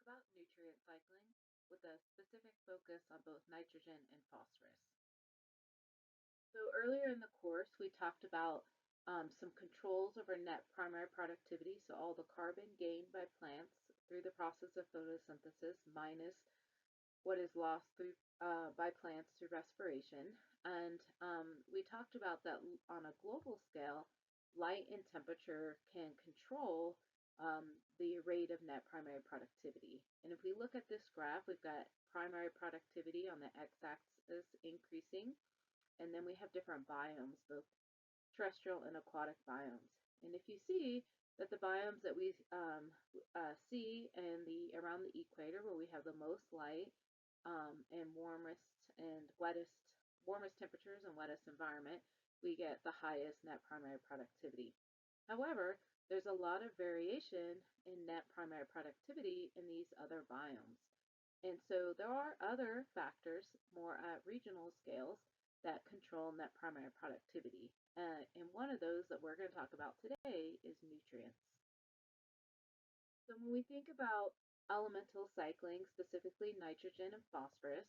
talk about nutrient cycling with a specific focus on both nitrogen and phosphorus. So earlier in the course, we talked about some controls over net primary productivity, so all the carbon gained by plants through the process of photosynthesis minus what is lost by plants through respiration. And we talked about that on a global scale, light and temperature can control the rate of net primary productivity. And if we look at this graph, we've got primary productivity on the x-axis increasing, and then we have different biomes, both terrestrial and aquatic biomes. And if you see that the biomes that we see in around the equator, where we have the most light and warmest temperatures and wettest environment, we get the highest net primary productivity. However, there's a lot of variation in net primary productivity in these other biomes. And so there are other factors, more at regional scales, that control net primary productivity. And one of those that we're going to talk about today is nutrients. So when we think about elemental cycling, specifically nitrogen and phosphorus,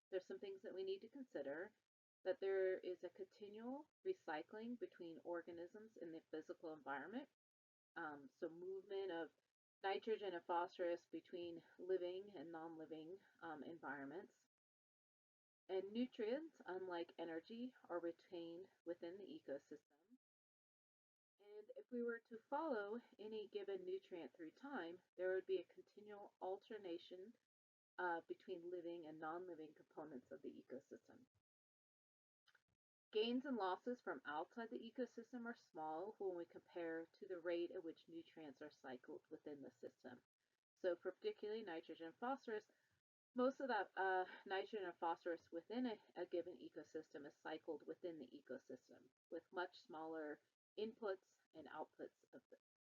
there's some things that we need to consider. That there is a continual recycling between organisms in the physical environment. So movement of nitrogen and phosphorus between living and non-living environments. And nutrients, unlike energy, are retained within the ecosystem. And if we were to follow any given nutrient through time, there would be a continual alternation between living and non-living components of the ecosystem. Gains and losses from outside the ecosystem are small when we compare to the rate at which nutrients are cycled within the system. So for particularly nitrogen and phosphorus, most of that nitrogen and phosphorus within a given ecosystem is cycled within the ecosystem with much smaller inputs and outputs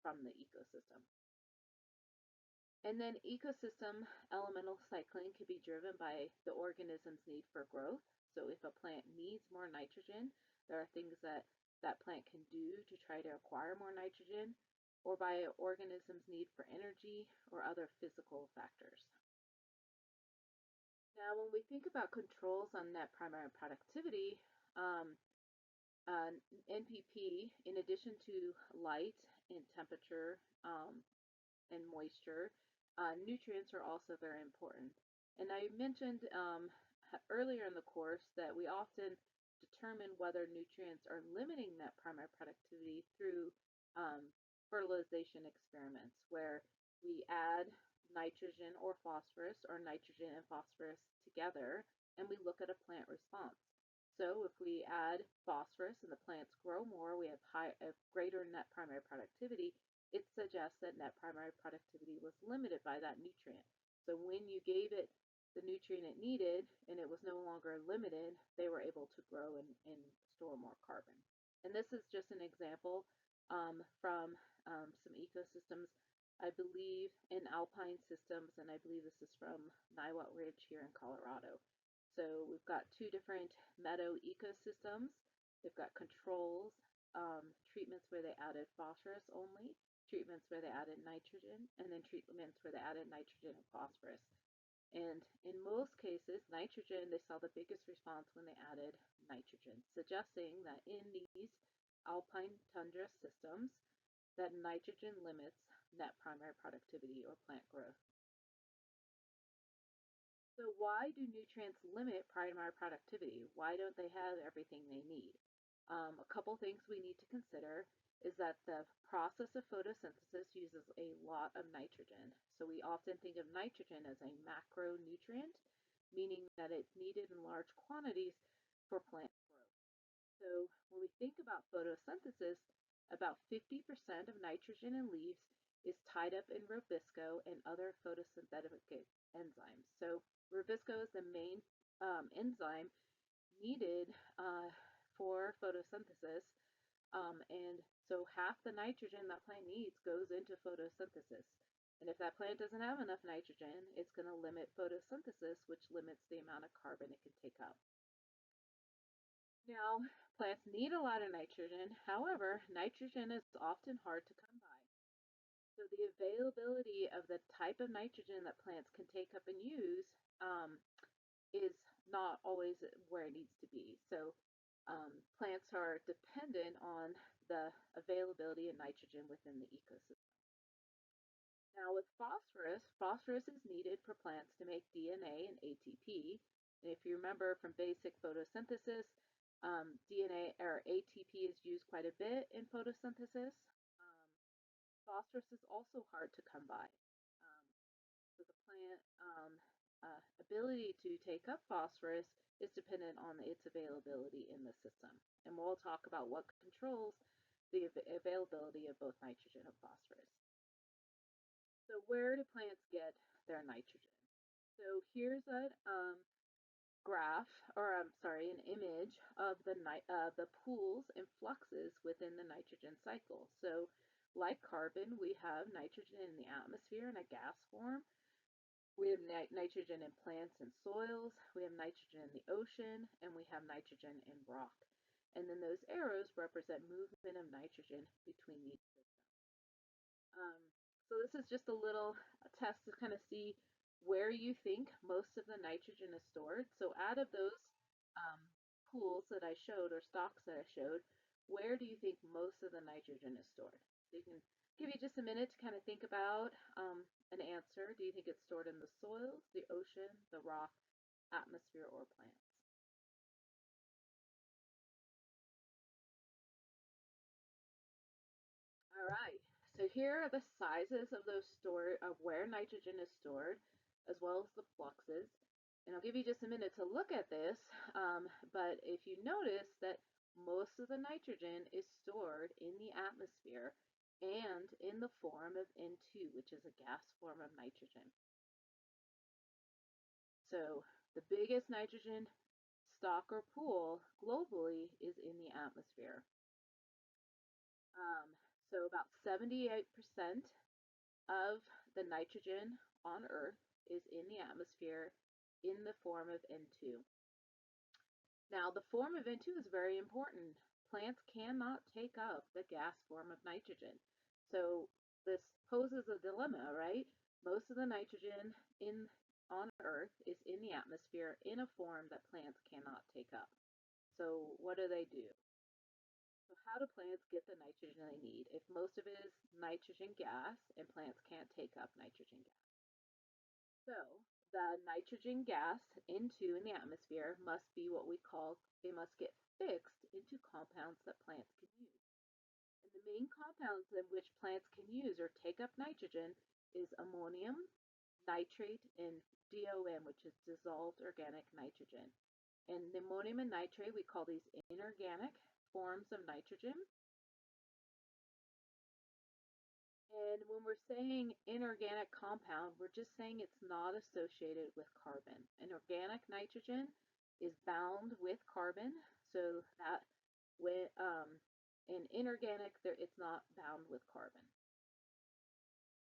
from the ecosystem. And then ecosystem elemental cycling can be driven by the organism's need for growth. So if a plant needs more nitrogen, there are things that that plant can do to try to acquire more nitrogen, or by an organism's need for energy or other physical factors. Now, when we think about controls on net primary productivity, NPP, in addition to light and temperature and moisture, nutrients are also very important. And I mentioned earlier in the course that we often determine whether nutrients are limiting net primary productivity through fertilization experiments, where we add nitrogen or phosphorus, or nitrogen and phosphorus together, and we look at a plant response. So if we add phosphorus and the plants grow more, we have a greater net primary productivity. It suggests that net primary productivity was limited by that nutrient. So when you gave it the nutrient it needed and it was no longer limited, they were able to grow and store more carbon. And this is just an example from some ecosystems, I believe, in alpine systems, and I believe this is from Niwot Ridge here in Colorado. So we've got two different meadow ecosystems. They've got controls, treatments where they added phosphorus only, treatments where they added nitrogen, and then treatments where they added nitrogen and phosphorus. And in most cases, nitrogen, they saw the biggest response when they added nitrogen, suggesting that in these alpine tundra systems, that nitrogen limits net primary productivity or plant growth. So why do nutrients limit primary productivity? Why don't they have everything they need? A couple things we need to consider is that the process of photosynthesis uses a lot of nitrogen. So we often think of nitrogen as a macronutrient, meaning that it's needed in large quantities for plant growth. So when we think about photosynthesis, about 50% of nitrogen in leaves is tied up in rubisco and other photosynthetic enzymes. So rubisco is the main enzyme needed for photosynthesis, and so half the nitrogen that plant needs goes into photosynthesis. And if that plant doesn't have enough nitrogen, it's going to limit photosynthesis, which limits the amount of carbon it can take up. Now, plants need a lot of nitrogen. However, nitrogen is often hard to come by. So the availability of the type of nitrogen that plants can take up and use is not always where it needs to be. So plants are dependent on the availability of nitrogen within the ecosystem. Now with phosphorus, phosphorus is needed for plants to make DNA and ATP. And if you remember from basic photosynthesis, DNA or ATP is used quite a bit in photosynthesis. Um, Phosphorus is also hard to come by. So the plant ability to take up phosphorus is dependent on its availability in the system. And we'll talk about what controls the availability of both nitrogen and phosphorus. So where do plants get their nitrogen? So here's a graph, or I'm sorry, an image of the pools and fluxes within the nitrogen cycle. So like carbon, we have nitrogen in the atmosphere in a gas form. We have nitrogen in plants and soils, we have nitrogen in the ocean, and we have nitrogen in rock. And then those arrows represent movement of nitrogen between these systems. Um, so this is just a little test to kind of see where you think most of the nitrogen is stored. So out of those um, pools that I showed, or stalks that I showed, where do you think most of the nitrogen is stored? So you can give you just a minute to kind of think about an answer. Do you think it's stored in the soils, the ocean, the rock, atmosphere, or plants? All right. So here are the sizes of those of where nitrogen is stored, as well as the fluxes. And I'll give you just a minute to look at this. But if you notice that most of the nitrogen is stored in the atmosphere and in the form of N2, which is a gas form of nitrogen. So the biggest nitrogen stock or pool globally is in the atmosphere. So about 78% of the nitrogen on Earth is in the atmosphere in the form of N2. Now, the form of N2 is very important. Plants cannot take up the gas form of nitrogen. So this poses a dilemma, right? Most of the nitrogen on Earth is in the atmosphere in a form that plants cannot take up. So what do they do? So how do plants get the nitrogen they need if most of it is nitrogen gas and plants can't take up nitrogen gas? So the nitrogen gas N2 in the atmosphere must be what we call, they must get fixed into compounds that plants can use. And the main compounds in which plants can use or take up nitrogen is ammonium, nitrate, and DON, which is dissolved organic nitrogen. And the ammonium and nitrate, we call these inorganic forms of nitrogen. And when we're saying inorganic compound, we're just saying it's not associated with carbon. An organic nitrogen is bound with carbon, so that when in inorganic, it's not bound with carbon.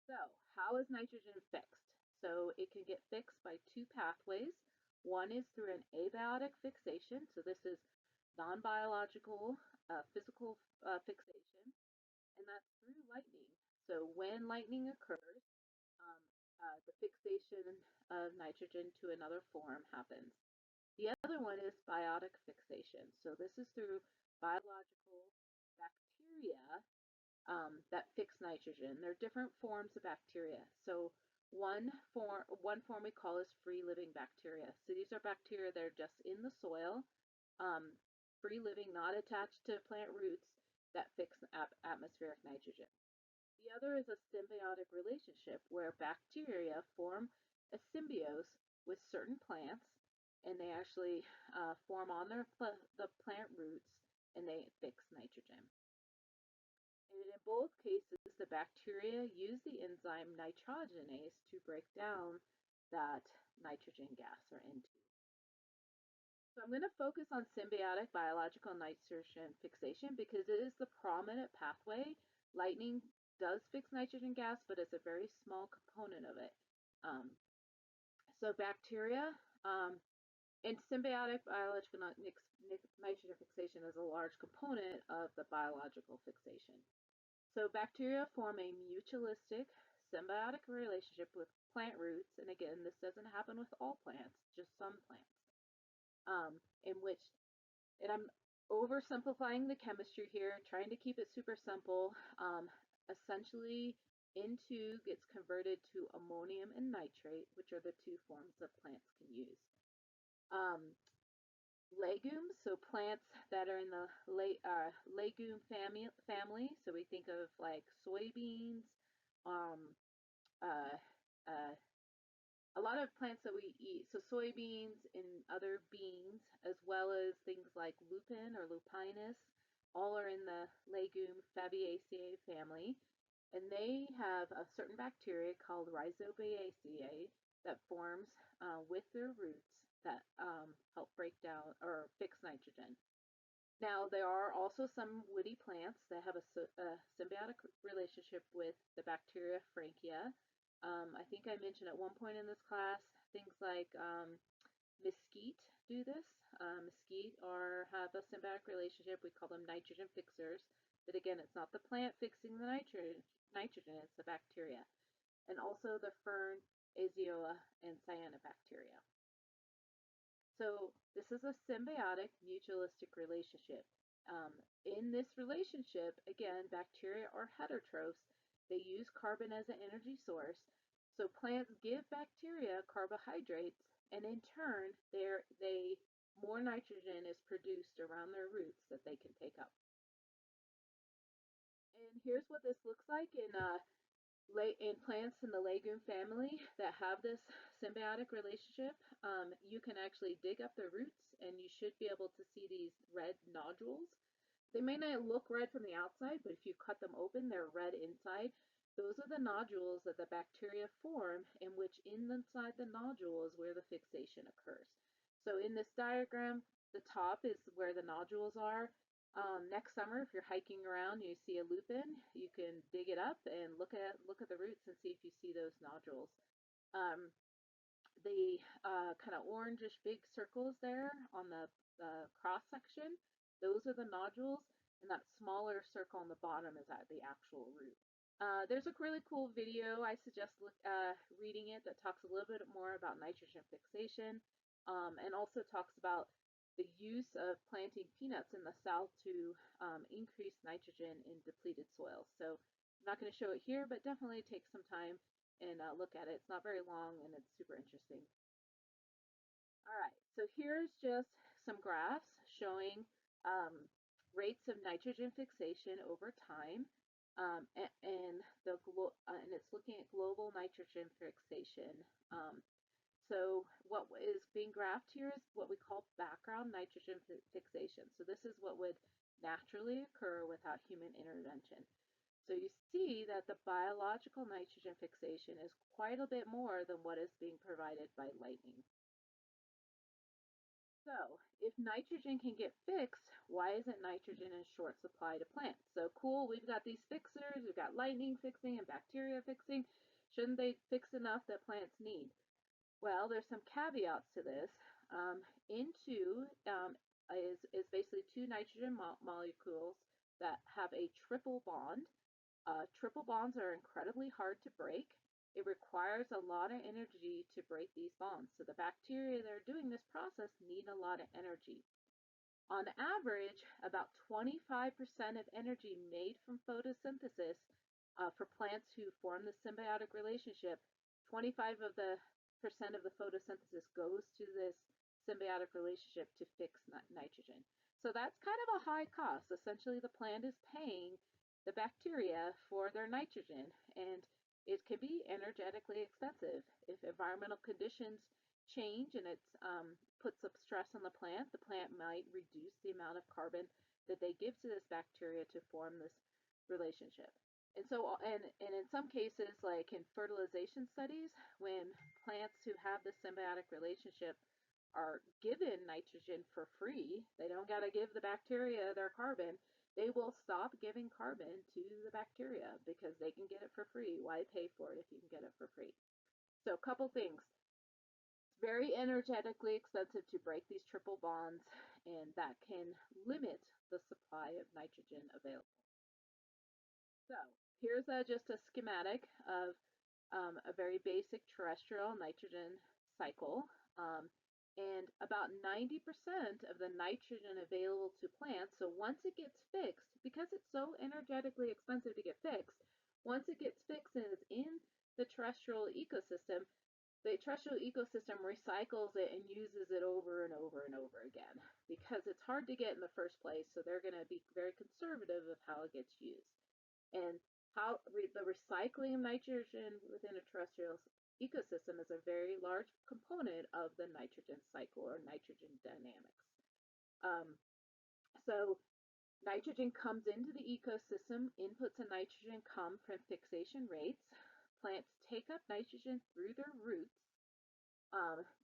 So how is nitrogen fixed? So it can get fixed by two pathways. One is through an abiotic fixation, so this is non-biological physical fixation, and that's through lightning. So when lightning occurs, um, the fixation of nitrogen to another form happens. The other one is biotic fixation. So this is through biological bacteria that fix nitrogen. There are different forms of bacteria. So one form we call is free living bacteria. So these are bacteria that are just in the soil, um, free living, not attached to plant roots, that fix atmospheric nitrogen. The other is a symbiotic relationship where bacteria form a symbiose with certain plants, and they actually form on the plant roots, and they fix nitrogen. And in both cases, the bacteria use the enzyme nitrogenase to break down that nitrogen gas, or N2. So I'm going to focus on symbiotic biological nitrogen fixation because it is the prominent pathway. Lightning does fix nitrogen gas, but it's a very small component of it. So bacteria and symbiotic biological nitrogen fixation is a large component of the biological fixation. So bacteria form a mutualistic symbiotic relationship with plant roots, and again, this doesn't happen with all plants, just some plants, in which, and I'm oversimplifying the chemistry here, trying to keep it super simple. Essentially, N2 gets converted to ammonium and nitrate, which are the two forms that plants can use. Legumes, so plants that are in the legume family. So we think of like soybeans, um, uh, uh, a lot of plants that we eat. So soybeans and other beans, as well as things like lupin or lupinus, all are in the legume Fabaceae family. And they have a certain bacteria called Rhizobiaceae that forms with their roots that help break down or fix nitrogen. Now, there are also some woody plants that have a symbiotic relationship with the bacteria Frankia. I think I mentioned at one point in this class things like mesquite do this. Mesquite have a symbiotic relationship. We call them nitrogen fixers. But again, it's not the plant fixing the nitrogen, it's the bacteria. And also the fern, Azoea, and cyanobacteria. So this is a symbiotic mutualistic relationship. In this relationship, again, bacteria are heterotrophs. They use carbon as an energy source. So plants give bacteria carbohydrates, and in turn, more nitrogen is produced around their roots that they can take up. And here's what this looks like in plants in the legume family that have this symbiotic relationship. You can actually dig up the roots and you should be able to see these red nodules. They may not look red from the outside, but if you cut them open, they're red inside. Those are the nodules that the bacteria form, in which inside the nodule is where the fixation occurs. So in this diagram, the top is where the nodules are. Next summer, if you're hiking around and you see a lupin, you can dig it up and look at the roots and see if you see those nodules. The kind of orangish big circles there on the cross section, those are the nodules, and that smaller circle on the bottom is at the actual root. There's a really cool video. I suggest reading it that talks a little bit more about nitrogen fixation, and also talks about the use of planting peanuts in the South to increase nitrogen in depleted soils. So I'm not going to show it here, but definitely take some time and look at it. It's not very long and it's super interesting. All right, so here's just some graphs showing rates of nitrogen fixation over time, and it's looking at global nitrogen fixation. So what is being graphed here is what we call background nitrogen fixation. So this is what would naturally occur without human intervention. So you see that the biological nitrogen fixation is quite a bit more than what is being provided by lightning. So if nitrogen can get fixed, why isn't nitrogen in short supply to plants? So cool, we've got these fixers, we've got lightning fixing and bacteria fixing. Shouldn't they fix enough that plants need? Well, there's some caveats to this. N2 is basically two nitrogen molecules that have a triple bond. Triple bonds are incredibly hard to break. It requires a lot of energy to break these bonds. So the bacteria that are doing this process need a lot of energy. On average, about 25% of energy made from photosynthesis for plants who form the symbiotic relationship, 25% of the photosynthesis goes to this symbiotic relationship to fix nitrogen. So that's kind of a high cost. Essentially, the plant is paying the bacteria for their nitrogen, and it can be energetically expensive. If environmental conditions change and it puts up stress on the plant might reduce the amount of carbon that they give to this bacteria to form this relationship. And so, and in some cases, like in fertilization studies, when plants who have this symbiotic relationship are given nitrogen for free, they don't got to give the bacteria their carbon, they will stop giving carbon to the bacteria because they can get it for free. Why pay for it if you can get it for free? So a couple things. It's very energetically expensive to break these triple bonds, and that can limit the supply of nitrogen available. So here's just a schematic of a very basic terrestrial nitrogen cycle. And about 90% of the nitrogen available to plants, so once it gets fixed, because it's so energetically expensive to get fixed, once it gets fixed and is in the terrestrial ecosystem, the terrestrial ecosystem recycles it and uses it over and over and over again because it's hard to get in the first place, so they're going to be very conservative of how it gets used. And how the recycling of nitrogen within a terrestrial ecosystem is a very large component of the nitrogen cycle or nitrogen dynamics. Um, so nitrogen comes into the ecosystem. Inputs of nitrogen come from fixation rates. Plants take up nitrogen through their roots.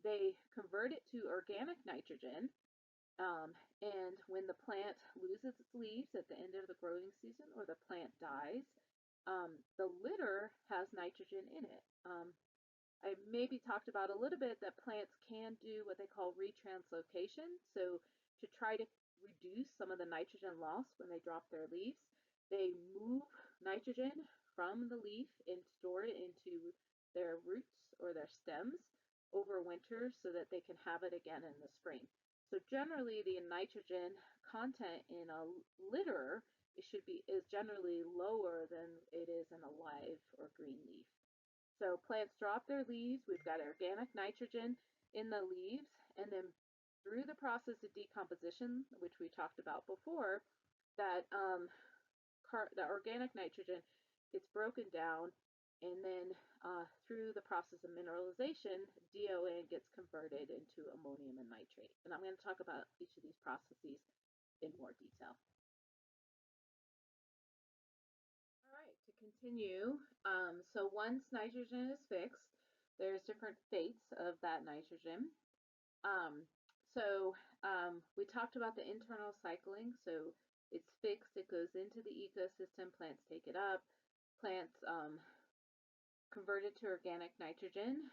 They convert it to organic nitrogen. And when the plant loses its leaves at the end of the growing season or the plant dies, the litter has nitrogen in it. I maybe talked about a little bit that plants can do what they call retranslocation. So to try to reduce some of the nitrogen loss when they drop their leaves, they move nitrogen from the leaf and store it into their roots or their stems over winter so that they can have it again in the spring. So generally the nitrogen content in a litter is generally lower than it is in a live or green leaf. So plants drop their leaves. We've got organic nitrogen in the leaves, and then through the process of decomposition, which we talked about before, that the organic nitrogen gets broken down, and then through the process of mineralization, DON gets converted into ammonium and nitrate. And I'm going to talk about each of these processes in more detail. All right, to continue, so once nitrogen is fixed, there's different fates of that nitrogen. Um, we talked about the internal cycling. So it's fixed, it goes into the ecosystem, plants take it up, plants convert it to organic nitrogen.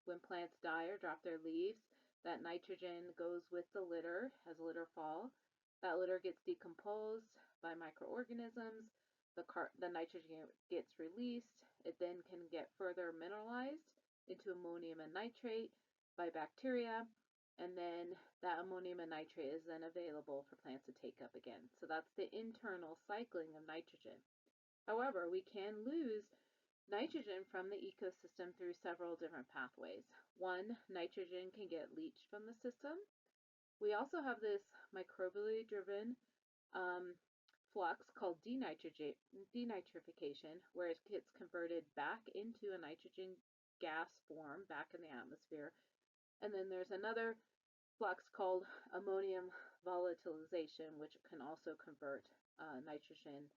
When plants die or drop their leaves, that nitrogen goes with the litter, has litter fall. That litter gets decomposed by microorganisms. The nitrogen gets released. It then can get further mineralized into ammonium and nitrate by bacteria. And then that ammonium and nitrate is then available for plants to take up again. So that's the internal cycling of nitrogen. However, we can lose nitrogen from the ecosystem through several different pathways. One, nitrogen can get leached from the system. We also have this microbially driven flux called denitrification, where it gets converted back into a nitrogen gas form back in the atmosphere. And then there's another flux called ammonium volatilization, which can also convert nitrogen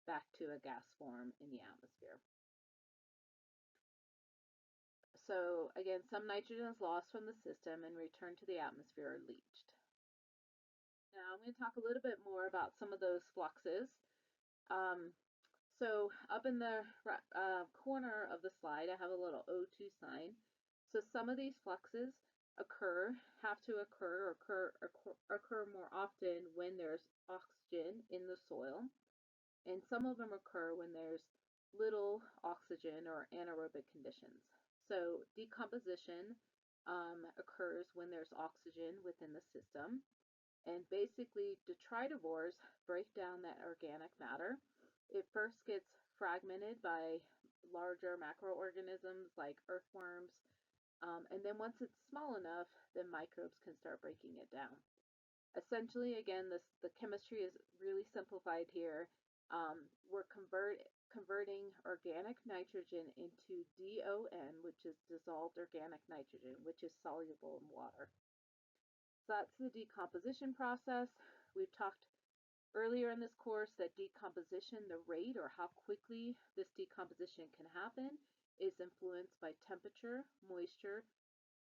back to a gas form in the atmosphere. So again, some nitrogen is lost from the system and returned to the atmosphere or leached. Now I'm going to talk a little bit more about some of those fluxes. So up in the corner of the slide, I have a little O2 sign. So some of these fluxes have to occur more often when there's oxygen in the soil, and some of them occur when there's little oxygen or anaerobic conditions. So decomposition occurs when there's oxygen within the system, and basically detritivores break down that organic matter. It first gets fragmented by larger macroorganisms like earthworms, and then once it's small enough, then microbes can start breaking it down. Essentially, again, the chemistry is really simplified here. We're converting organic nitrogen into DON, which is dissolved organic nitrogen, which is soluble in water. So that's the decomposition process. We've talked earlier in this course that decomposition, the rate or how quickly this decomposition can happen, is influenced by temperature, moisture,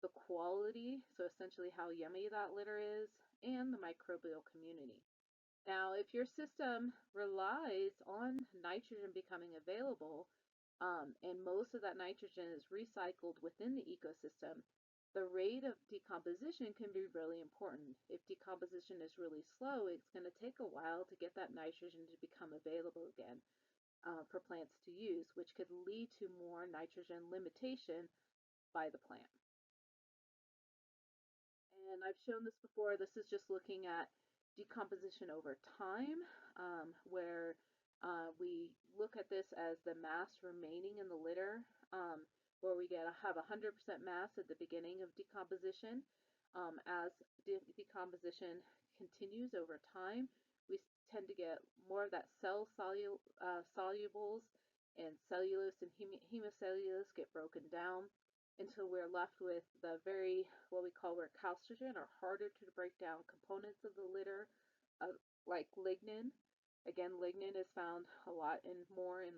the quality, so essentially how yummy that litter is, and the microbial community. Now, if your system relies on nitrogen becoming available, and most of that nitrogen is recycled within the ecosystem, the rate of decomposition can be really important. If decomposition is really slow, it's going to take a while to get that nitrogen to become available again. for plants to use, which could lead to more nitrogen limitation by the plant. And I've shown this before. This is just looking at decomposition over time, where we look at this as the mass remaining in the litter, where we have 100% mass at the beginning of decomposition. As decomposition continues over time, we tend to get more of that solubles, and cellulose and hemicellulose get broken down until we're left with the very, what we call recalcitrant or harder to break down components of the litter, like lignin. Again, lignin is found a lot more in,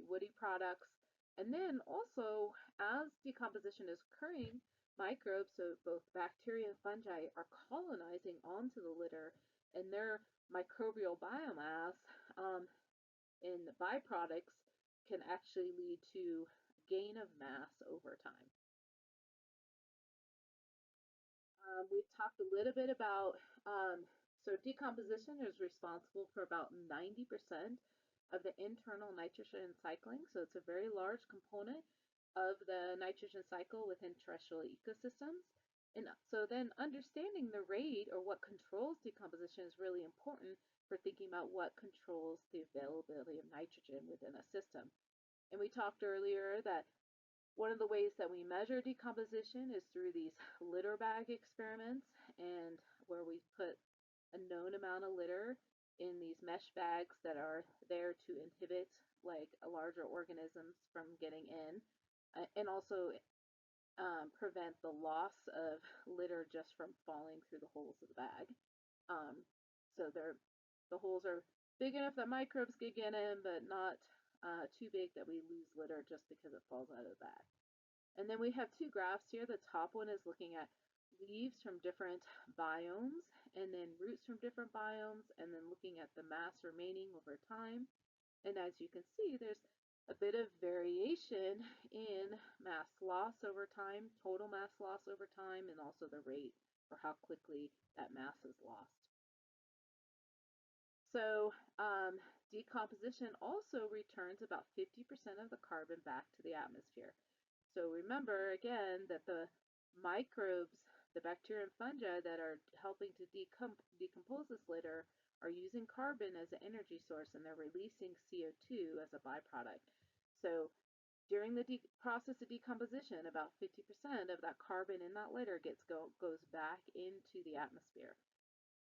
woody products. And then also, as decomposition is occurring, microbes, so both bacteria and fungi, are colonizing onto the litter, and their microbial biomass in byproducts can actually lead to gain of mass over time. We've talked a little bit about, so decomposition is responsible for about 90% of the internal nitrogen cycling. So it's a very large component of the nitrogen cycle within terrestrial ecosystems. And so then understanding the rate or what controls decomposition is really important for thinking about what controls the availability of nitrogen within a system. And we talked earlier that one of the ways that we measure decomposition is through these litter bag experiments, and where we put a known amount of litter in these mesh bags that are there to inhibit like larger organisms from getting in, and also prevent the loss of litter just from falling through the holes of the bag. So the holes are big enough that microbes can get in, but not too big that we lose litter just because it falls out of the bag. And then we have two graphs here. The top one is looking at leaves from different biomes, and then roots from different biomes, and then looking at the mass remaining over time. And as you can see, there's a bit of variation in mass loss over time, total mass loss over time, and also the rate for how quickly that mass is lost. So decomposition also returns about 50% of the carbon back to the atmosphere. So remember again that the microbes, the bacteria and fungi that are helping to decompose this litter are using carbon as an energy source, and they're releasing CO2 as a byproduct. So during the process of decomposition, about 50% of that carbon in that litter goes back into the atmosphere.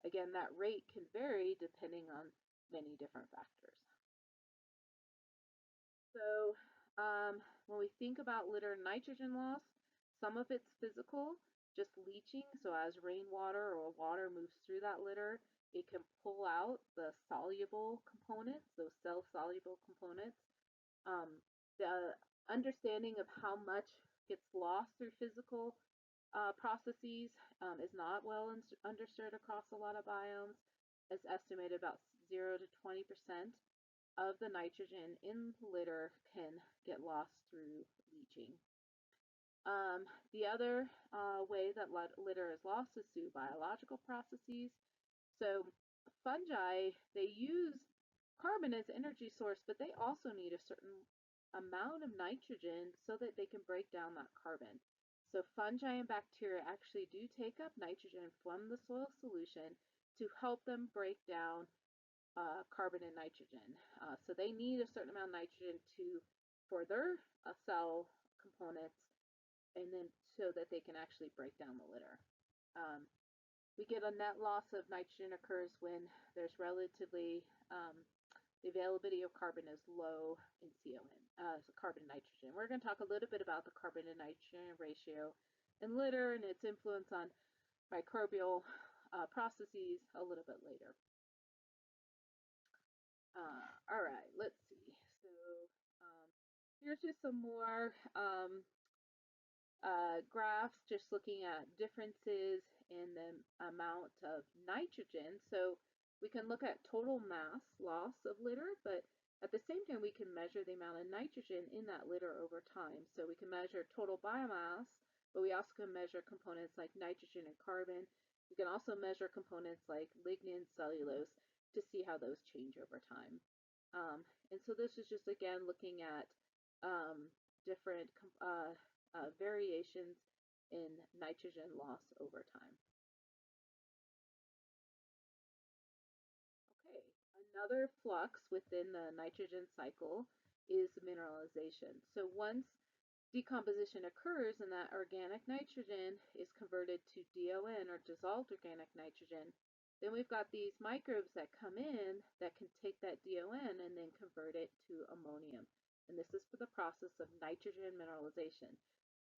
Again, that rate can vary depending on many different factors. So when we think about litter nitrogen loss, some of it's physical, just leaching. So as rainwater or water moves through that litter, it can pull out the soluble components, those cell-soluble components. The understanding of how much gets lost through physical processes is not well understood across a lot of biomes. It's estimated about 0 to 20% of the nitrogen in litter can get lost through leaching. The other way that litter is lost is through biological processes. So fungi, they use carbon as energy source, but they also need a certain amount of nitrogen so that they can break down that carbon. So fungi and bacteria actually do take up nitrogen from the soil solution to help them break down carbon and nitrogen. So they need a certain amount of nitrogen for their cell components, and then so that they can actually break down the litter. We get a net loss of nitrogen occurs when there's relatively the availability of carbon is low in CON, so carbon nitrogen. We're going to talk a little bit about the carbon to nitrogen ratio in litter and its influence on microbial processes a little bit later. All right, let's see. So here's just some more graphs just looking at differences in the amount of nitrogen. So we can look at total mass loss of litter, but at the same time we can measure the amount of nitrogen in that litter over time. So we can measure total biomass, but we also can measure components like nitrogen and carbon. We can also measure components like lignin, cellulose, to see how those change over time. And so this is just again looking at different variations in nitrogen loss over time. Okay, another flux within the nitrogen cycle is mineralization. So once decomposition occurs and that organic nitrogen is converted to DON, or dissolved organic nitrogen, then we've got these microbes that come in that can take that DON and then convert it to ammonium. And this is for the process of nitrogen mineralization.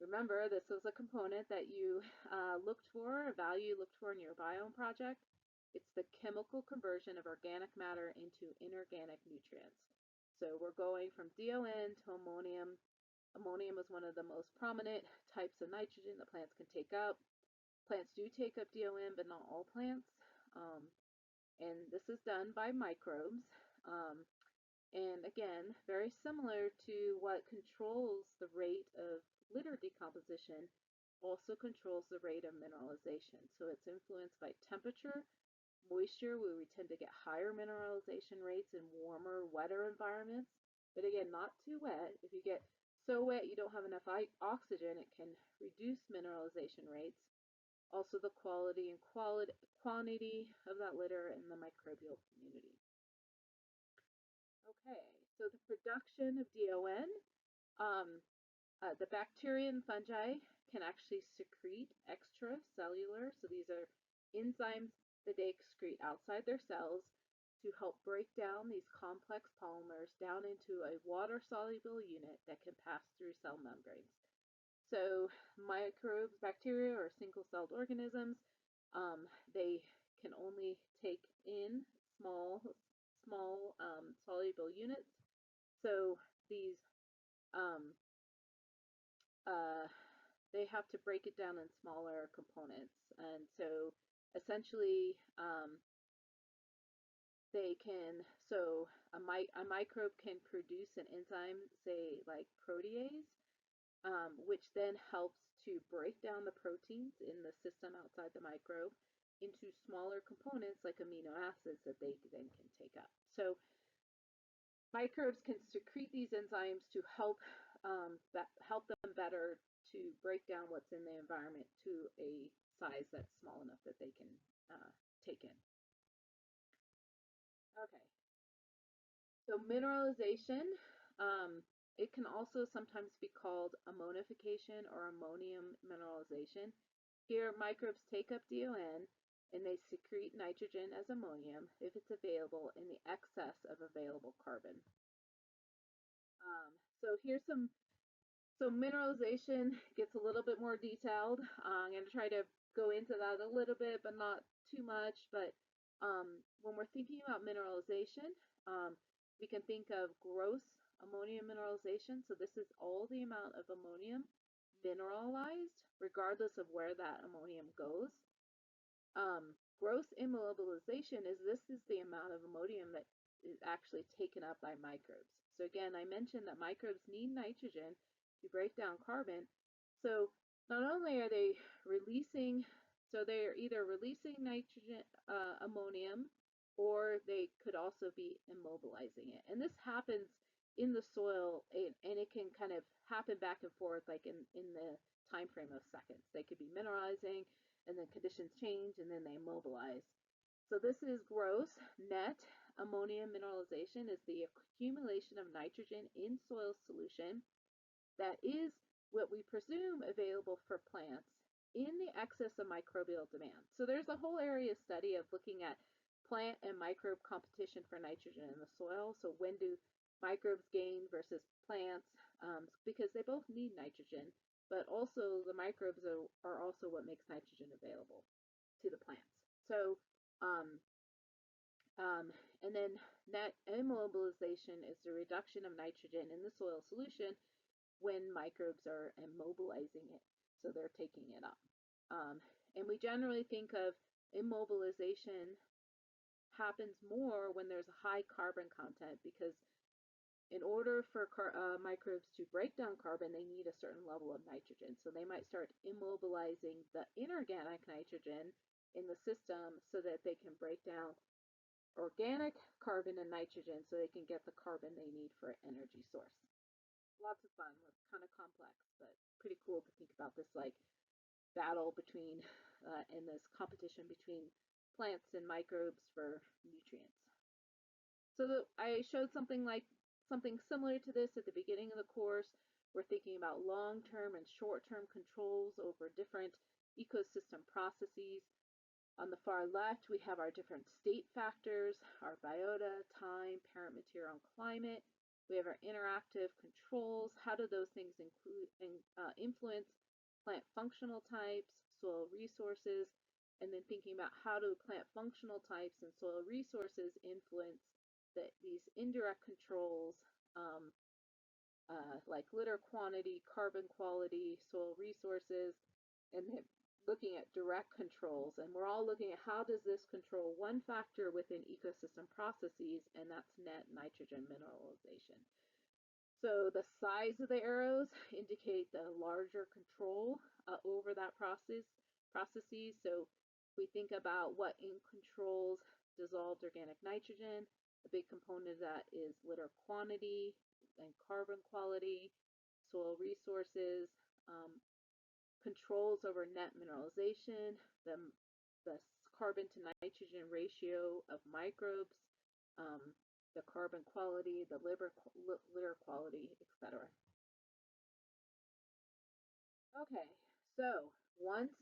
Remember, this was a component that you looked for, a value you looked for in your biome project. It's the chemical conversion of organic matter into inorganic nutrients. So we're going from DON to ammonium. Ammonium is one of the most prominent types of nitrogen that plants can take up. Plants do take up DON, but not all plants. And this is done by microbes. And again, very similar to what controls the rate of litter decomposition, also controls the rate of mineralization. So it's influenced by temperature, moisture, where we tend to get higher mineralization rates in warmer, wetter environments. But again, not too wet. If you get so wet you don't have enough oxygen, it can reduce mineralization rates. Also the quality and quantity of that litter in the microbial community. Okay, so the production of DON, the bacteria and fungi can actually secrete extracellular, so these are enzymes that they excrete outside their cells to help break down these complex polymers down into a water-soluble unit that can pass through cell membranes. So microbes, bacteria, or single-celled organisms, they can only take in small soluble units. So these they have to break it down in smaller components, and so essentially they can, so a microbe can produce an enzyme, say like protease, which then helps to break down the proteins in the system outside the microbe into smaller components like amino acids that they then can take up. So microbes can secrete these enzymes to help them better to break down what's in the environment to a size that's small enough that they can take in. Okay, so mineralization, it can also sometimes be called ammonification or ammonium mineralization. Here, microbes take up DON and they secrete nitrogen as ammonium if it's available in the excess of available carbon. So here's some, so mineralization gets a little bit more detailed. I'm going to try to go into that a little bit, but not too much. But when we're thinking about mineralization, we can think of gross ammonium mineralization. So this is all the amount of ammonium mineralized, regardless of where that ammonium goes. Gross immobilization is the amount of ammonium that is actually taken up by microbes. So again, I mentioned that microbes need nitrogen to break down carbon. So not only are they releasing, so they're either releasing nitrogen, ammonium, or they could also be immobilizing it. And this happens in the soil, and it can kind of happen back and forth, like in the time frame of seconds. They could be mineralizing, and then conditions change, and then they immobilize. So this is gross. Net ammonium mineralization is the accumulation of nitrogen in soil solution that is what we presume available for plants in the excess of microbial demand. So there's a whole area of study of looking at plant and microbe competition for nitrogen in the soil. So when do microbes gain versus plants? Because they both need nitrogen, but also the microbes are also what makes nitrogen available to the plants. So and then net immobilization is the reduction of nitrogen in the soil solution when microbes are immobilizing it, so they're taking it up. And we generally think of immobilization happens more when there's a high carbon content, because in order for microbes to break down carbon, they need a certain level of nitrogen. So they might start immobilizing the inorganic nitrogen in the system so that they can break down organic carbon and nitrogen so they can get the carbon they need for an energy source. Lots of fun. It's kind of complex, but pretty cool to think about this like battle between and this competition between plants and microbes for nutrients. So I showed something similar to this at the beginning of the course. We're thinking about long-term and short-term controls over different ecosystem processes. On the far left, we have our different state factors, our biota, time, parent material, and climate. We have our interactive controls. How do those things influence plant functional types, soil resources, and then thinking about how do plant functional types and soil resources influence these indirect controls like litter quantity, carbon quality, soil resources, and then looking at direct controls. And we're all looking at how does this control one factor within ecosystem processes, and that's net nitrogen mineralization. So the size of the arrows indicate the larger control over that processes. So we think about what controls dissolved organic nitrogen. A big component of that is litter quantity and carbon quality, soil resources, controls over net mineralization, the carbon to nitrogen ratio of microbes, the carbon quality, the litter quality, etc. Okay, so once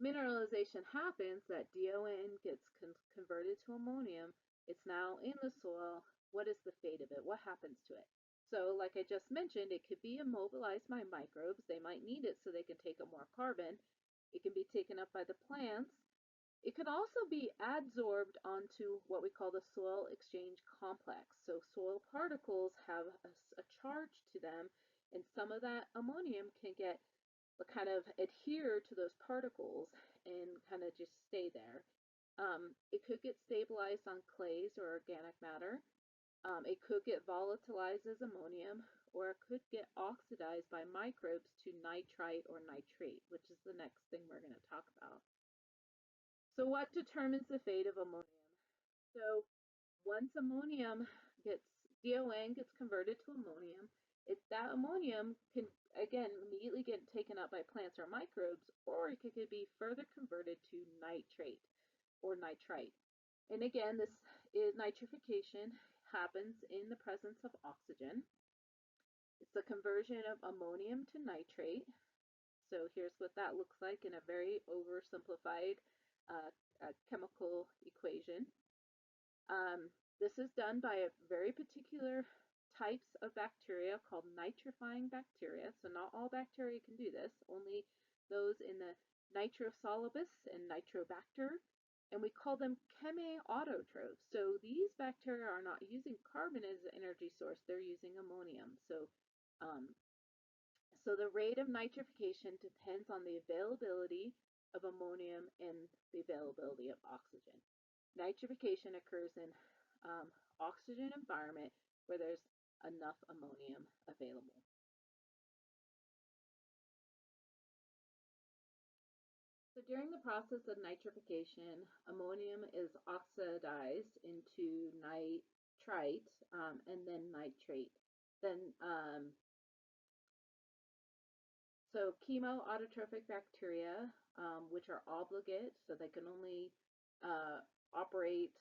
mineralization happens, that DON gets converted to ammonium, it's now in the soil. What is the fate of it? What happens to it? So like I just mentioned, it could be immobilized by microbes. They might need it so they can take up more carbon. It can be taken up by the plants. It can also be adsorbed onto what we call the soil exchange complex. So soil particles have a charge to them, and some of that ammonium can get kind of adhere to those particles and kind of just stay there. It could get stabilized on clays or organic matter. It could get volatilized as ammonium, or it could get oxidized by microbes to nitrite or nitrate, which is the next thing we're going to talk about. So what determines the fate of ammonium? So once ammonium DON gets converted to ammonium, that ammonium can, again, immediately get taken up by plants or microbes, or it could be further converted to nitrate or nitrite. And again, this nitrification happens in the presence of oxygen. It's the conversion of ammonium to nitrate. So here's what that looks like in a very oversimplified chemical equation. This is done by a very particular types of bacteria called nitrifying bacteria. So not all bacteria can do this, only those in the Nitrosolubus and Nitrobacter, and we call them chemi-autotrophs. So these bacteria are not using carbon as an energy source, they're using ammonium. So the rate of nitrification depends on the availability of ammonium and the availability of oxygen. Nitrification occurs in oxygen environment where there's enough ammonium available. So during the process of nitrification, ammonium is oxidized into nitrite and then nitrate. Then so chemoautotrophic bacteria, which are obligate, so they can only operate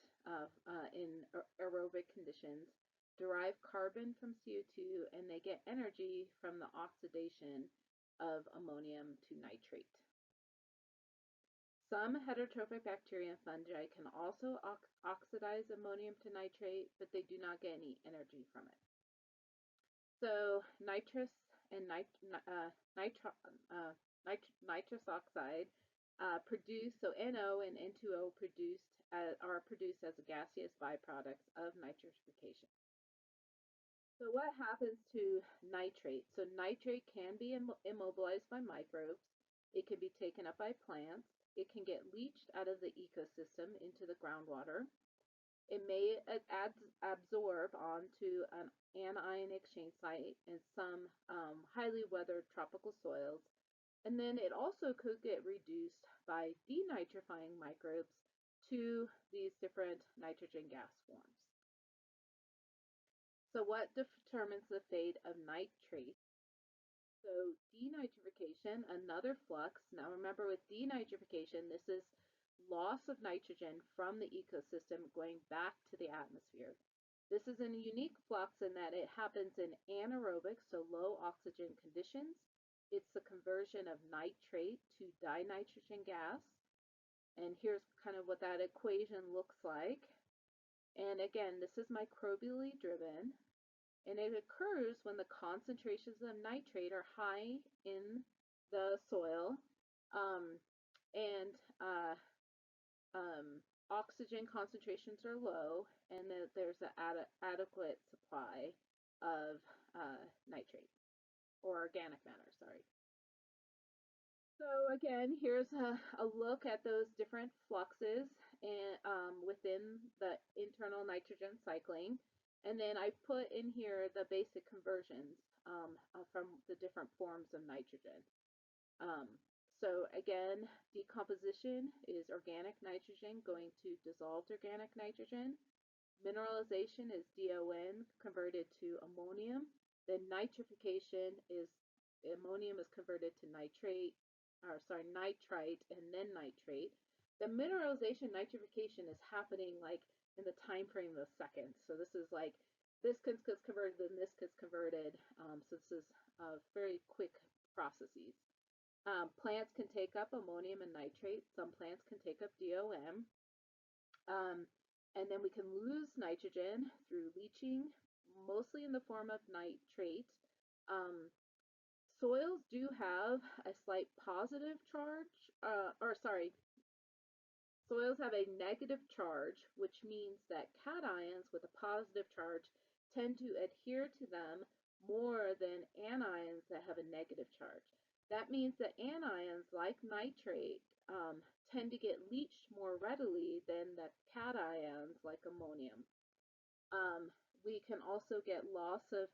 in aerobic conditions, derive carbon from CO2, and they get energy from the oxidation of ammonium to nitrate. Some heterotrophic bacteria and fungi can also oxidize ammonium to nitrate, but they do not get any energy from it. So nitrous and nitrous oxide so NO and N2O are produced as gaseous byproducts of nitrification. So what happens to nitrate? So nitrate can be immobilized by microbes. It can be taken up by plants. It can get leached out of the ecosystem into the groundwater. It may absorb onto an anion exchange site in some highly weathered tropical soils. And then it also could get reduced by denitrifying microbes to these different nitrogen gas forms. So what determines the fate of nitrates? So denitrification, another flux. Now remember, with denitrification, this is loss of nitrogen from the ecosystem going back to the atmosphere. This is a unique flux in that it happens in anaerobic, so low oxygen conditions. It's the conversion of nitrate to dinitrogen gas. And here's kind of what that equation looks like. And again, this is microbially driven. And it occurs when the concentrations of nitrate are high in the soil, and oxygen concentrations are low, and that there's an adequate supply of nitrate, or organic matter, sorry. So again, here's a look at those different fluxes within the internal nitrogen cycling. And then I put in here the basic conversions from the different forms of nitrogen. So again, decomposition is organic nitrogen going to dissolved organic nitrogen. Mineralization is DON converted to ammonium. Then nitrification is ammonium is converted to nitrate, or sorry, nitrite, and then nitrate. The mineralization nitrification is happening like in the time frame of seconds. So this is like this gets converted, then this gets converted. So this is very quick processes. Plants can take up ammonium and nitrate. Some plants can take up DOM. And then we can lose nitrogen through leaching, mostly in the form of nitrate. Soils do have a slight positive charge, soils have a negative charge, which means that cations with a positive charge tend to adhere to them more than anions that have a negative charge. That means that anions, like nitrate, tend to get leached more readily than the cations, like ammonium. We can also get loss of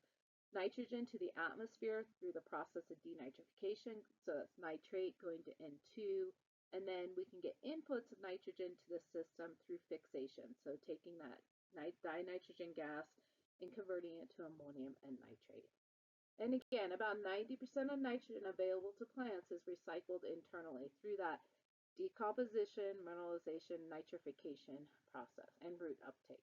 nitrogen to the atmosphere through the process of denitrification. So that's nitrate going to N2. And then we can get inputs of nitrogen to the system through fixation. So taking that dinitrogen gas and converting it to ammonium and nitrate. And again, about 90% of nitrogen available to plants is recycled internally through that decomposition, mineralization, nitrification process, and root uptake.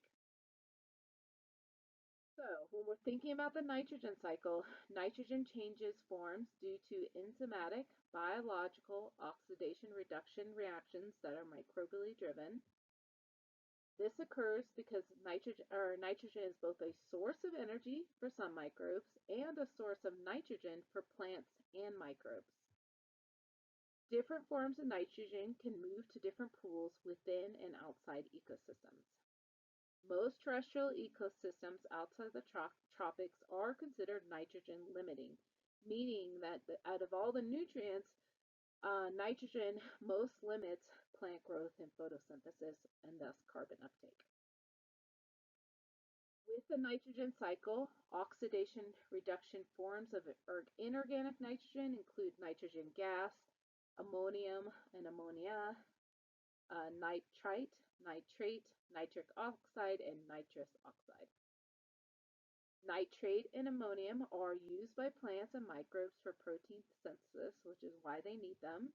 So when we're thinking about the nitrogen cycle, nitrogen changes forms due to enzymatic, biological, oxidation reduction reactions that are microbially driven. This occurs because nitrogen is both a source of energy for some microbes and a source of nitrogen for plants and microbes. Different forms of nitrogen can move to different pools within and outside ecosystems. Most terrestrial ecosystems outside the tropics are considered nitrogen limiting, meaning that out of all the nutrients, nitrogen most limits plant growth and photosynthesis, and thus carbon uptake. With the nitrogen cycle, oxidation reduction forms of inorganic nitrogen include nitrogen gas, ammonium and ammonia, nitrite, nitrate, nitric oxide, and nitrous oxide. Nitrate and ammonium are used by plants and microbes for protein synthesis, which is why they need them.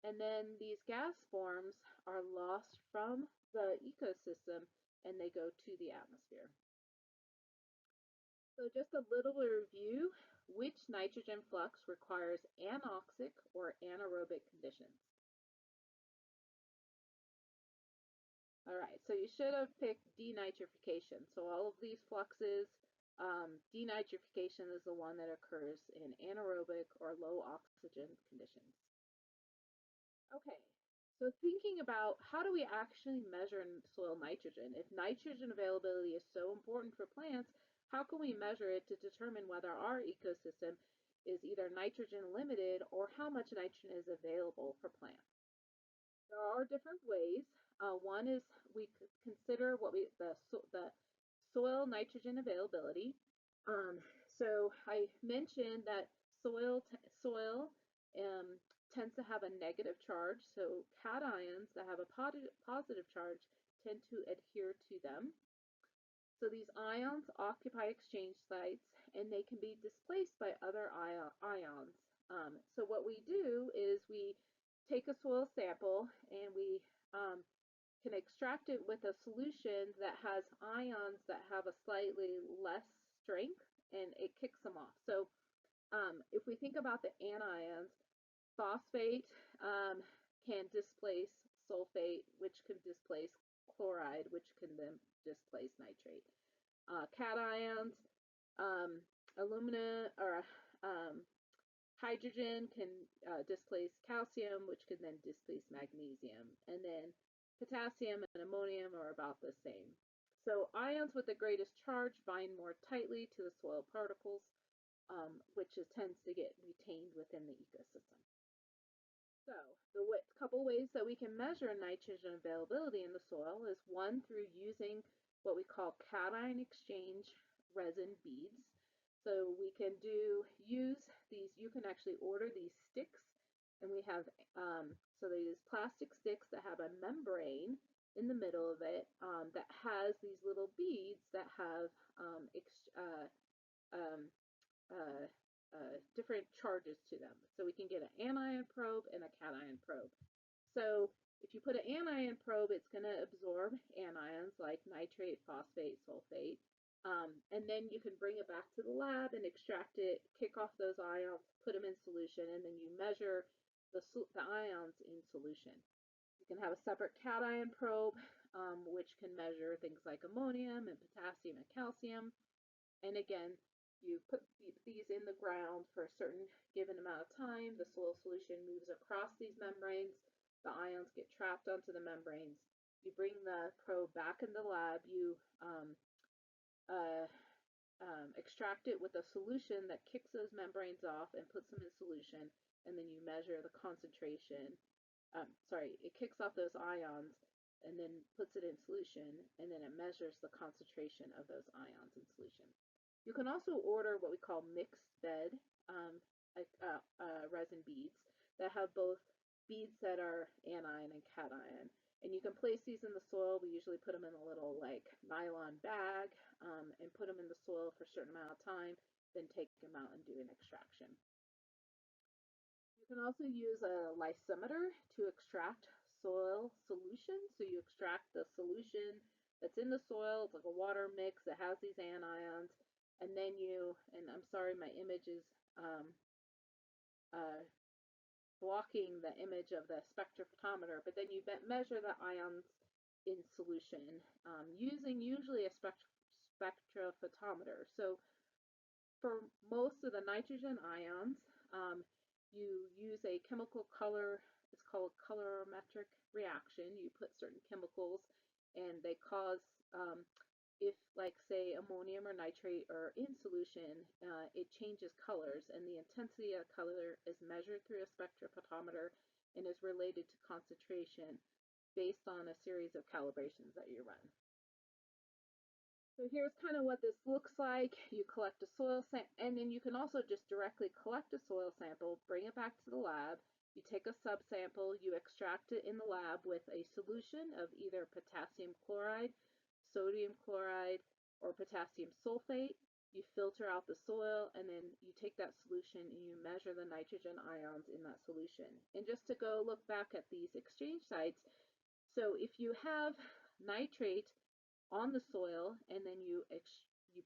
And then these gas forms are lost from the ecosystem and they go to the atmosphere. So just a little review, which nitrogen flux requires anoxic or anaerobic conditions? All right, so you should have picked denitrification. So all of these fluxes, denitrification is the one that occurs in anaerobic or low oxygen conditions. Okay, so thinking about how do we actually measure soil nitrogen? If nitrogen availability is so important for plants, how can we measure it to determine whether our ecosystem is either nitrogen limited or how much nitrogen is available for plants? There are different ways. One is we consider the soil nitrogen availability. So I mentioned that soil tends to have a negative charge, so cations that have a positive charge tend to adhere to them. So these ions occupy exchange sites and they can be displaced by other ions. So what we do is we take a soil sample and we can extract it with a solution that has ions that have a slightly less strength, and it kicks them off. So if we think about the anions, phosphate can displace sulfate, which can displace chloride, which can then displace nitrate. Cations, um, alumina or hydrogen can displace calcium, which can then displace magnesium. And then potassium and ammonium are about the same. So ions with the greatest charge bind more tightly to the soil particles, which tends to get retained within the ecosystem. So the couple ways that we can measure nitrogen availability in the soil is one, through using what we call cation exchange resin beads. So we can use these, you can actually order these sticks, and we have, so they use plastic sticks that have a membrane in the middle of it that has these little beads that have different charges to them. So we can get an anion probe and a cation probe. So if you put an anion probe, it's going to absorb anions like nitrate, phosphate, sulfate. And then you can bring it back to the lab and extract it, kick off those ions, put them in solution, and then you measure the ions in solution. You can have a separate cation probe, which can measure things like ammonium and potassium and calcium. And again, you put these in the ground for a certain given amount of time. The soil solution moves across these membranes. The ions get trapped onto the membranes. You bring the probe back in the lab. You extract it with a solution that kicks those membranes off and puts them in solution. And then you measure the concentration. It kicks off those ions and then puts it in solution. And then it measures the concentration of those ions in solution. You can also order what we call mixed bed resin beads that have both beads that are anion and cation. And you can place these in the soil. We usually put them in a little like nylon bag and put them in the soil for a certain amount of time, then take them out and do an extraction. You can also use a lysimeter to extract soil solution. So you extract the solution that's in the soil. It's like a water mix that has these anions. And then and I'm sorry, my image is blocking the image of the spectrophotometer, but then you measure the ions in solution using usually a spectrophotometer. So for most of the nitrogen ions, you use a chemical color, it's called colorimetric reaction. You put certain chemicals and they cause if, like, say, ammonium or nitrate are in solution, it changes colors, and the intensity of color is measured through a spectrophotometer and is related to concentration based on a series of calibrations that you run. So here's kind of what this looks like. You collect a soil sample, and then you can also just directly collect a soil sample, bring it back to the lab. You take a subsample, you extract it in the lab with a solution of either potassium chloride, sodium chloride, or potassium sulfate. You filter out the soil, and then you take that solution and you measure the nitrogen ions in that solution. And just to go look back at these exchange sites, so if you have nitrate on the soil and then you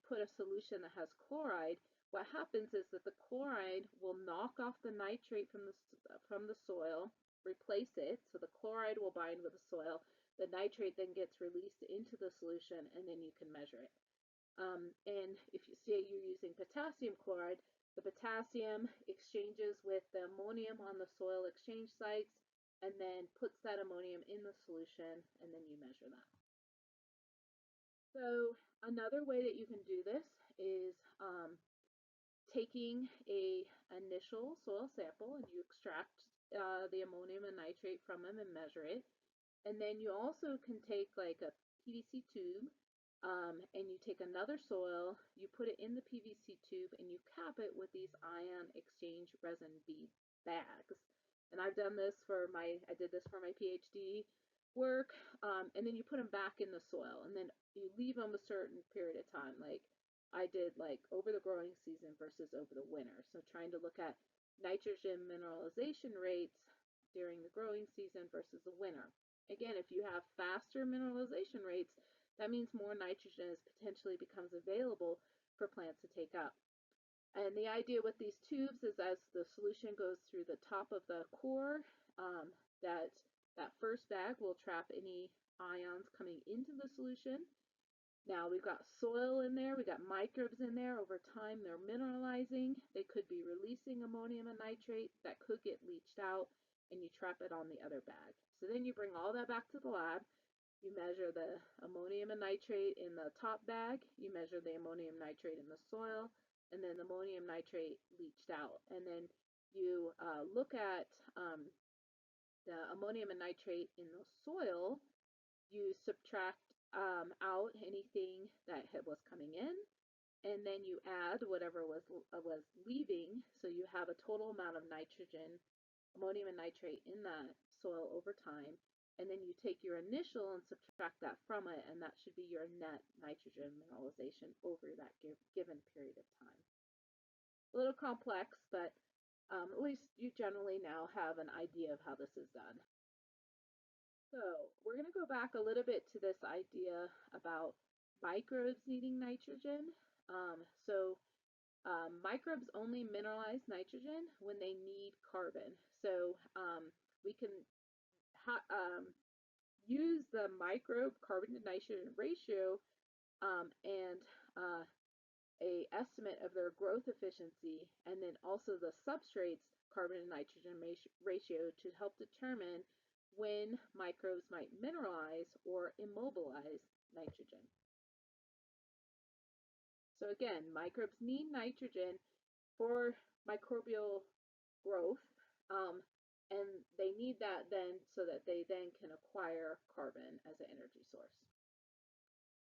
put a solution that has chloride, what happens is that the chloride will knock off the nitrate from the soil, replace it, so the chloride will bind with the soil. The nitrate then gets released into the solution, and then you can measure it. And if you say you're using potassium chloride, the potassium exchanges with the ammonium on the soil exchange sites and then puts that ammonium in the solution, and then you measure that. So another way that you can do this is taking a initial soil sample and you extract the ammonium and nitrate from them and measure it. And then you also can take like a PVC tube and you take another soil, you put it in the PVC tube and you cap it with these ion exchange resin bead bags. and I've done this for I did this for my PhD work, and then you put them back in the soil, and then you leave them a certain period of time. Like I did, like over the growing season versus over the winter. So trying to look at nitrogen mineralization rates during the growing season versus the winter. Again, if you have faster mineralization rates, that means more nitrogen is potentially becomes available for plants to take up. And the idea with these tubes is as the solution goes through the top of the core, um, that that first bag will trap any ions coming into the solution. Now we've got soil in there, we've got microbes in there. Over time they're mineralizing. They could be releasing ammonium and nitrate that could get leached out, and you trap it on the other bag. So then you bring all that back to the lab. You measure the ammonium and nitrate in the top bag, you measure the ammonium nitrate in the soil, and then the ammonium nitrate leached out. And then you look at the ammonium and nitrate in the soil, you subtract out anything that was coming in, and then you add whatever was leaving, so you have a total amount of nitrogen, ammonium and nitrate in that soil over time, and then you take your initial and subtract that from it, and that should be your net nitrogen mineralization over that given period of time. A little complex, but at least you generally now have an idea of how this is done. So we're going to go back a little bit to this idea about microbes needing nitrogen. Microbes only mineralize nitrogen when they need carbon. So we can use the microbe carbon to nitrogen ratio and a estimate of their growth efficiency, and then also the substrates carbon to nitrogen ratio to help determine when microbes might mineralize or immobilize nitrogen. So again, microbes need nitrogen for microbial growth, and they need that then so that they then can acquire carbon as an energy source.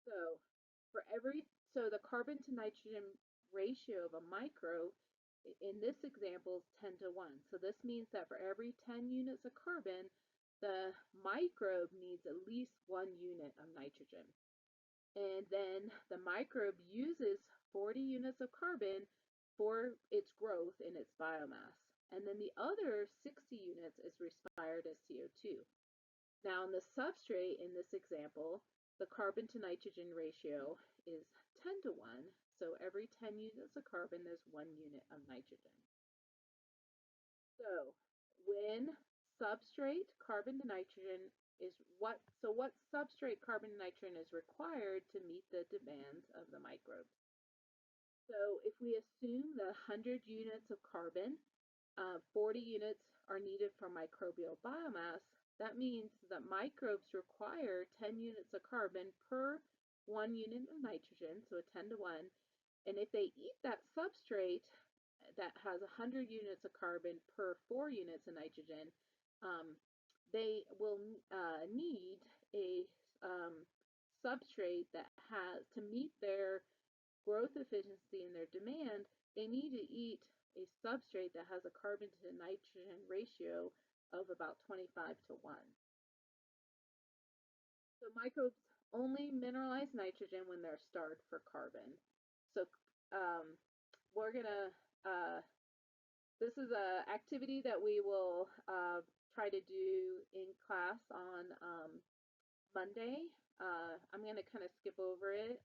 So the carbon to nitrogen ratio of a microbe in this example is 10 to 1. So this means that for every 10 units of carbon, the microbe needs at least 1 unit of nitrogen. And then the microbe uses 40 units of carbon for its growth in its biomass. And then the other 60 units is respired as CO2. Now in the substrate in this example, the carbon to nitrogen ratio is 10 to 1. So every 10 units of carbon, there's 1 unit of nitrogen. So when substrate carbon to nitrogen is what substrate carbon to nitrogen is required to meet the demands of the microbes. So if we assume the 100 units of carbon, 40 units are needed for microbial biomass, that means that microbes require 10 units of carbon per 1 unit of nitrogen, so a 10 to 1. And if they eat that substrate that has 100 units of carbon per 4 units of nitrogen, they will need a substrate that has, to meet their growth efficiency and their demand, they need to eat a substrate that has a carbon to nitrogen ratio of about 25 to 1. So microbes only mineralize nitrogen when they're starved for carbon. So we're going to, this is an activity that we will try to do in class on Monday. I'm going to kind of skip over it